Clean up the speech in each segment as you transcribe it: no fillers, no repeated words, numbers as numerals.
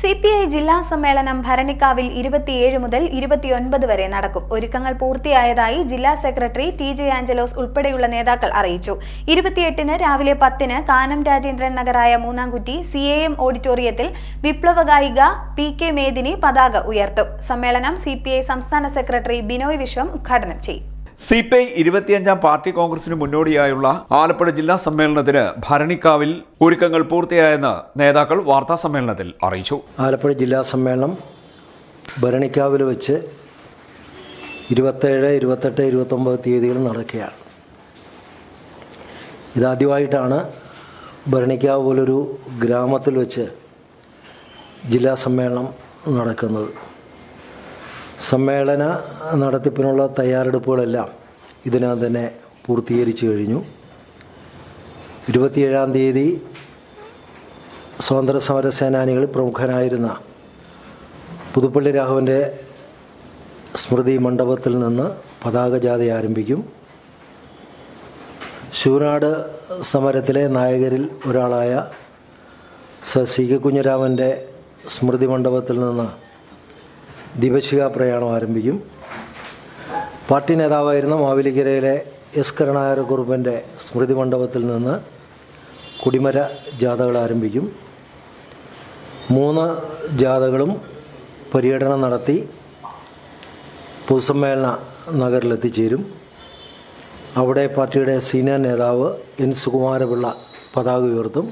CPI ജില്ലാ സമ്മേളനം ഭരണിക്കാവിൽ 27 മുതൽ 29 വരെ നടക്കും. ഒരുക്കങ്ങൾ പൂർത്തിയായതായി ജില്ലാ സെക്രട്ടറി TJ ആഞ്ചലോസ് ഉൾപ്പെടെയുള്ള നേതാക്കൾ അറിയിച്ചു. 28-ന് രാവിലെ 10-ന് കാനം രാജേന്ദ്രൻ നഗറായ മൂന്നാംകുറ്റി CAM ഓഡിറ്റോറിയത്തിൽ വിപ്ലവ ഗായിക PK മേദിനി പതാക ഉയർത്തും. സമ്മേളനം CPI സംസ്ഥാന സെക്രട്ടറി ബിനോയ് വിശ്വം ഉദ്ഘാടനം ചെയ്യും. CPI 25-ാം പാർട്ടി കോൺഗ്രസിന് മുന്നോടിയായുള്ള ആലപ്പുഴ ജില്ലാ സമ്മേളനത്തിന് ഭരണിക്കാവിൽ ഒരുക്കങ്ങൾ പൂർത്തിയായെന്ന് നേതാക്കൾ വാർത്താ സമ്മേളനത്തിൽ അറിയിച്ചു. ആലപ്പുഴ ജില്ലാ സമ്മേളനം ഭരണിക്കാവിൽ വെച്ച് 27, 28, 29 തീയതികൾ നടക്കുകയാണ്. ഇതാദ്യമായിട്ടാണ് ഭരണിക്കാവ് പോലൊരു ഗ്രാമത്തിൽ വെച്ച് ജില്ലാ സമ്മേളനം നടക്കുന്നത്. സമ്മേളന നടത്തിപ്പിനുള്ള തയ്യാറെടുപ്പുകളെല്ലാം ഇതിനകം തന്നെ പൂർത്തീകരിച്ചു കഴിഞ്ഞു. 27-ാം തീയതി സ്വാതന്ത്ര്യ സമര സേനാനികളിൽ പ്രമുഖനായിരുന്ന പുതുപ്പള്ളി രാഘവൻ്റെ സ്മൃതി മണ്ഡപത്തിൽ നിന്ന് പതാക ജാഥ ആരംഭിക്കും. ശൂനാട് സമരത്തിലെ നായകരിൽ ഒരാളായ CK കുഞ്ഞിരാമൻ്റെ സ്മൃതി മണ്ഡപത്തിൽ നിന്ന് ദീപശിഖ പ്രയാണം ആരംഭിക്കും. പാർട്ടി നേതാവായിരുന്ന മാവേലിക്കരയിലെ S. കരുണാകരക്കുറുപ്പിൻ്റെ സ്മൃതി മണ്ഡപത്തിൽ നിന്ന് കൊടിമര ജാഥകൾ ആരംഭിക്കും. 3 ജാഥകളും പര്യടനം നടത്തി പൊതുസമ്മേളന നഗറിലെത്തിച്ചേരും. അവിടെ പാർട്ടിയുടെ സീനിയർ നേതാവ് N. സുകുമാരപിള്ള പതാക ഉയർത്തും.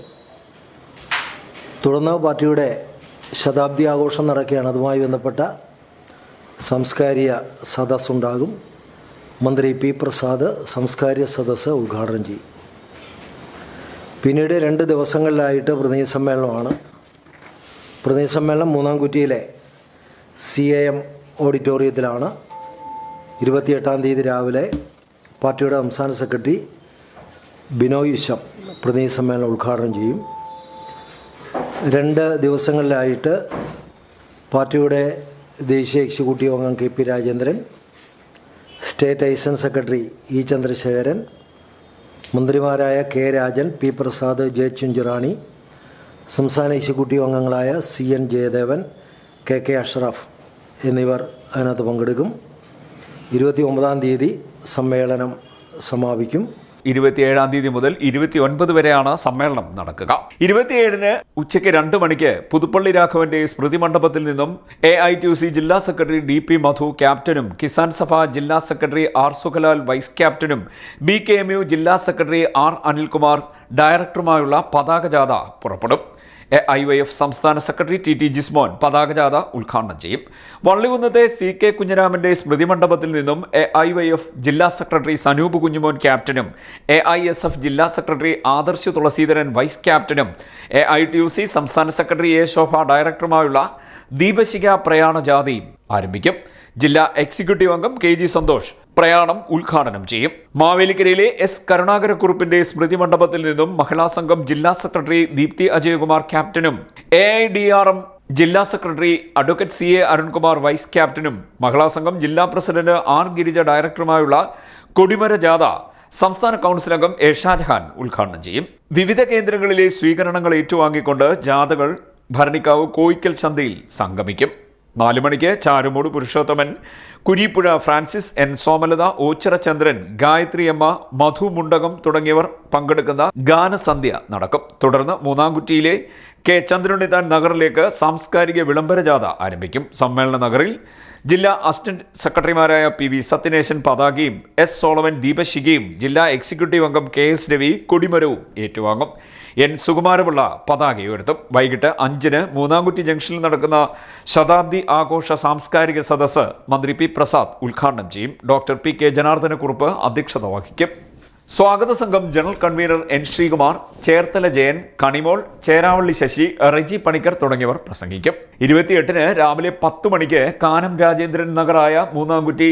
തുടർന്ന് പാർട്ടിയുടെ ശതാബ്ദി ആഘോഷം നടക്കുകയാണ്. അതുമായി ബന്ധപ്പെട്ട സാംസ്കാരിക സദസ്സുണ്ടാകും. മന്ത്രി P. പ്രസാദ് സാംസ്കാരിക സദസ്സ് ഉദ്ഘാടനം ചെയ്യും. പിന്നീട് 2 ദിവസങ്ങളിലായിട്ട് പ്രതിനിധി സമ്മേളനമാണ്. പ്രതിനിധി സമ്മേളനം മൂന്നാംകുറ്റിയിലെ CAM ഓഡിറ്റോറിയത്തിലാണ്. 28-ാം തീയതി രാവിലെ പാർട്ടിയുടെ സംസ്ഥാന സെക്രട്ടറി ബിനോയ് വിശ്വം പ്രതിനിധി സമ്മേളനം ഉദ്ഘാടനം ചെയ്യും. 2 ദിവസങ്ങളിലായിട്ട് പാർട്ടിയുടെ ദേശീയ എക്സിക്യൂട്ടീവ് അംഗം KP Rajendran, state assistant secretary E. Chandrasekharan, മന്ത്രിമാരായ K. Rajan, P. Prasad, J. ചുഞ്ചിറാണി, സംസ്ഥാന എക്സിക്യൂട്ടീവ് അംഗങ്ങളായ CN ജയദേവൻ, KK അഷ്റഫ് എന്നിവർ അതിനകത്ത് പങ്കെടുക്കും. 29-ാം തീയതി സമ്മേളനം സമാപിക്കും. 27-ാം തീയതി മുതൽ 29 വരെയാണ് സമ്മേളനം നടക്കുക. 27-ന് ഉച്ചയ്ക്ക് 2 മണിക്ക് പുതുപ്പള്ളി രാഘവന്റെ സ്മൃതി മണ്ഡപത്തിൽ നിന്നും AITUC ജില്ലാ സെക്രട്ടറി DP മധു ക്യാപ്റ്റനും കിസാൻ സഭ ജില്ലാ സെക്രട്ടറി R. സുഖലാൽ വൈസ് ക്യാപ്റ്റനും BKMU ജില്ലാ സെക്രട്ടറി R. അനിൽകുമാർ ഡയറക്ടറുമായുള്ള പതാക ജാഥ പുറപ്പെടും. AIYF സംസ്ഥാന സെക്രട്ടറി TT ജിസ്മോൻ പതാക ജാഥ ഉദ്ഘാടനം ചെയ്യും. വള്ളികുന്നത്തെ CK കുഞ്ഞിരാമന്റെ സ്മൃതി മണ്ഡപത്തിൽ നിന്നും AIYF ജില്ലാ സെക്രട്ടറി സനൂപ് കുഞ്ഞുമോൻ ക്യാപ്റ്റനും AISF ജില്ലാ സെക്രട്ടറി ആദർശ് തുളസീധരൻ വൈസ് ക്യാപ്റ്റനും AITUC സംസ്ഥാന സെക്രട്ടറി A. ശോഭ ഡയറക്ടറുമായുള്ള ദീപശിഖ പ്രയാണ ജാഥയും ആരംഭിക്കും. ജില്ലാ എക്സിക്യൂട്ടീവ് അംഗം KG സന്തോഷ് പ്രയാണം ഉദ്ഘാടനം ചെയ്യും. മാവേലിക്കരയിലെ S. കരുണാകരക്കുറുപ്പിന്റെ സ്മൃതി മണ്ഡപത്തിൽ നിന്നും മഹിളാ സംഘം ജില്ലാ സെക്രട്ടറി ദീപ്തി അജയകുമാർ ക്യാപ്റ്റനും AIDRM ജില്ലാ secretary advocate CA Arunkumar vice ക്യാപ്റ്റനും മഹിളാ സംഘം ജില്ലാ പ്രസിഡന്റ് R. ഗിരിജ ഡയറക്ടറുമായുള്ള കൊടിമര ജാഥ സംസ്ഥാന കൗൺസിൽ അംഗം A. ഷാജഹാൻ ഉദ്ഘാടനം ചെയ്യും. വിവിധ കേന്ദ്രങ്ങളിലെ സ്വീകരണങ്ങൾ ഏറ്റുവാങ്ങിക്കൊണ്ട് ജാഥകൾ ഭരണിക്കാവ് കോയിക്കൽ ചന്തയിൽ സംഗമിക്കും. 4 മണിക്ക് ചാരുമൂട് പുരുഷോത്തമൻ, കുരീപ്പുഴ ഫ്രാൻസിസ്, N. സോമലത, ഓച്ചിറ ചന്ദ്രൻ, ഗായത്രി അമ്മ, മധു മുണ്ടകം തുടങ്ങിയവർ പങ്കെടുക്കുന്ന ഗാനസന്ധ്യ നടക്കും. തുടർന്ന് മൂന്നാംകുറ്റിയിലെ K. ചന്ദ്രനുണ്ണിത്താൻ നഗറിലേക്ക് സാംസ്കാരിക വിളംബര ജാഥ ആരംഭിക്കും. സമ്മേളന നഗറിൽ ജില്ലാ അസിസ്റ്റന്റ് സെക്രട്ടറിമാരായ PV സത്യനേശൻ പതാകയും S. സോളമൻ ദീപശിഖയും ജില്ലാ എക്സിക്യൂട്ടീവ് അംഗം KS രവി കൊടിമരവും ഏറ്റുവാങ്ങും. N. സുകുമാരപിള്ള പതാക ഉയർത്തും. വൈകിട്ട് 5-ന് മൂന്നാംകുറ്റി ജംഗ്ഷനിൽ നടക്കുന്ന ശതാബ്ദി ആഘോഷ സാംസ്കാരിക സദസ്സ് മന്ത്രി P. പ്രസാദ് ഉദ്ഘാടനം ചെയ്യും. ഡോക്ടർ PK ജനാർദ്ദനക്കുറുപ്പ് അധ്യക്ഷത വഹിക്കും. സ്വാഗത സംഘം general convener N. Sreekumar, Cherthala Jayan, Kanimol, Cheravally Sasi, Reji Panicker തുടങ്ങിയവർ പ്രസംഗിക്കും. 28-ന് രാവിലെ 10 മണിക്ക് കാനം രാജേന്ദ്രൻ നഗറായ മൂന്നാംകുറ്റി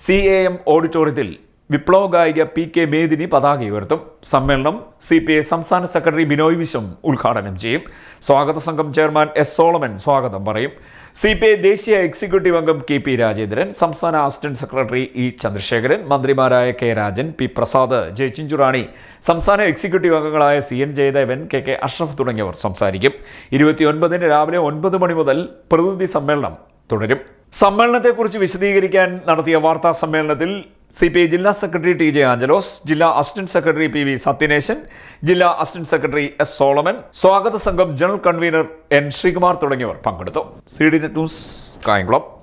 CAM ഓഡിറ്റോറിയത്തിൽ വിപ്ലവ ഗായിക PK മേദിനി പതാക ഉയർത്തും. സമ്മേളനം CPI സംസ്ഥാന സെക്രട്ടറി ബിനോയ് വിശ്വം ഉദ്ഘാടനം ചെയ്യും. സ്വാഗത സംഘം ചെയർമാൻ S. സോളമൻ സ്വാഗതം പറയും. CPI ദേശീയ എക്സിക്യൂട്ടീവ് അംഗം KP രാജേന്ദ്രൻ, സംസ്ഥാന അസിസ്റ്റന്റ് സെക്രട്ടറി E. ചന്ദ്രശേഖരൻ, മന്ത്രിമാരായ K. Rajan, P. Prasad, J. Chinchu Rani, സംസ്ഥാന എക്സിക്യൂട്ടീവ് അംഗങ്ങളായ CN ജയദേവൻ, KK അഷ്റഫ് തുടങ്ങിയവർ സംസാരിക്കും. 29-ന് രാവിലെ 9 മണി മുതൽ പ്രതിനിധി സമ്മേളനം തുടരും. സമ്മേളനത്തെക്കുറിച്ച് വിശദീകരിക്കാൻ നടത്തിയ വാർത്താ സമ്മേളനത്തിൽ CPI ജില്ലാ സെക്രട്ടറി TJ ആഞ്ചലോസ്, ജില്ലാ അസിസ്റ്റന്റ് സെക്രട്ടറി PV സത്യനേശൻ, ജില്ലാ അസിസ്റ്റന്റ് സെക്രട്ടറി S. സോളമൻ, സ്വാഗത സംഘം ജനറൽ കൺവീനർ N. ശ്രീകുമാർ തുടങ്ങിയവർ പങ്കെടുത്തു. CDNet news, Kayamkulam.